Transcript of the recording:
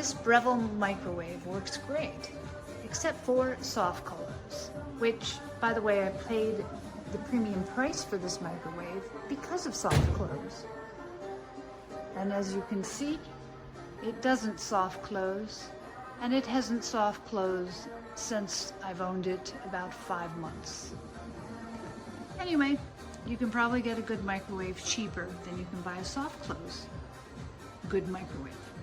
This Breville microwave works great, except for soft close, which, by the way, I paid the premium price for this microwave because of soft close. And as you can see, it doesn't soft close, and it hasn't soft closed since I've owned it about 5 months. Anyway, you can probably get a good microwave cheaper than you can buy a soft close good microwave.